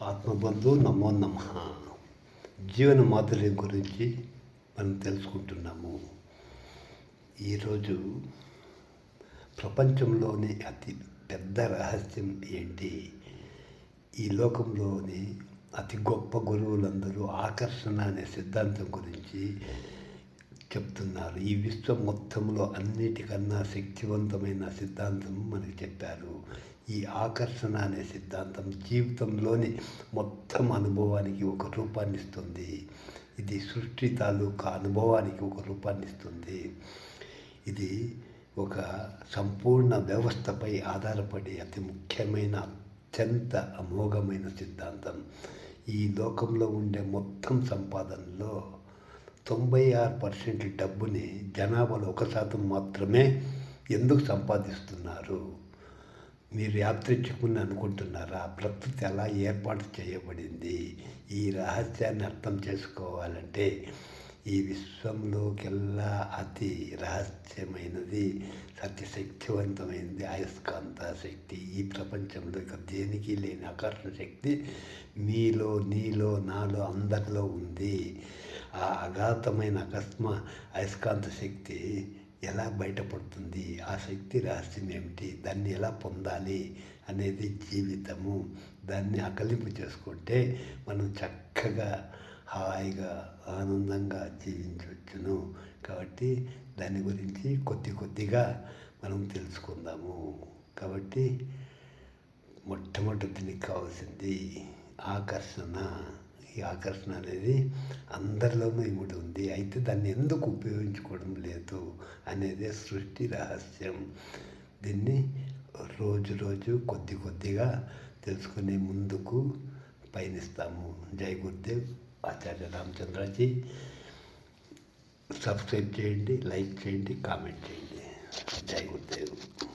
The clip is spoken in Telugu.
ఆత్మబంధు నమో నమ. జీవన మాధుర్యం గురించి మనం తెలుసుకుంటున్నాము. ఈరోజు ప్రపంచంలోని అతి పెద్ద రహస్యం ఏంటి? ఈ లోకంలోని అతి గొప్ప గురువులందరూ ఆకర్షణ అనే సిద్ధాంతం గురించి చెప్తున్నారు. ఈ విశ్వం మొత్తంలో అన్నిటికన్నా శక్తివంతమైన సిద్ధాంతం మనకి చెప్పారు. ఈ ఆకర్షణ అనే సిద్ధాంతం జీవితంలోని మొత్తం అనుభవానికి ఒక రూపాన్ని ఇస్తుంది. ఇది సృష్టి తాలూకా అనుభవానికి ఒక రూపాన్ని ఇస్తుంది. ఇది ఒక సంపూర్ణ వ్యవస్థపై ఆధారపడి అతి ముఖ్యమైన అత్యంత అమోఘమైన సిద్ధాంతం. ఈ లోకంలో ఉండే మొత్తం సంపాదనలో 96% డబ్బుని జనాభాలో 1% మాత్రమే ఎందుకు సంపాదిస్తున్నారు? మీరు యాదృచ్ఛికమని అనుకుంటున్నారా? ప్రకృతి ఎలా ఏర్పాటు చేయబడింది? ఈ రహస్యాన్ని అర్థం చేసుకోవాలంటే ఈ విశ్వంలోకెల్లా అతి రహస్యమైనది, శక్తివంతమైనది అయస్కాంత శక్తి. ఈ ప్రపంచంలో ఇక దేనికి లేని ఆకర్షణ శక్తి మీలో, నీలో, నాలో, అందరిలో ఉంది. ఆ అగాధమైన అయస్కాంత శక్తి ఎలా బయటపడుతుంది? ఆ శక్తి రహస్యం ఏమిటి? దాన్ని ఎలా పొందాలి అనేది జీవితము. దాన్ని అకలింపు చేసుకుంటే మనం చక్కగా హాయిగా ఆనందంగా జీవించవచ్చును. కాబట్టి దాని గురించి కొద్దిగా మనం తెలుసుకుందాము. కాబట్టి మొట్టమొదటి దీనికి కావాల్సింది ఆకర్షణ. ఈ ఆకర్షణ అనేది అందరిలోనూ ఇమిడి ఉంది. అయితే దాన్ని ఎందుకు ఉపయోగించుకోవడం లేదు అనేదే సృష్టి రహస్యం. దీన్ని రోజు కొద్దిగా తెలుసుకునే ముందుకు పయనిస్తాము. జై గురుదేవ్. ఆచార్య రామచంద్రజీ. సబ్స్క్రైబ్ చేయండి, లైక్ చేయండి, కామెంట్ చేయండి. జై గురుదేవ్.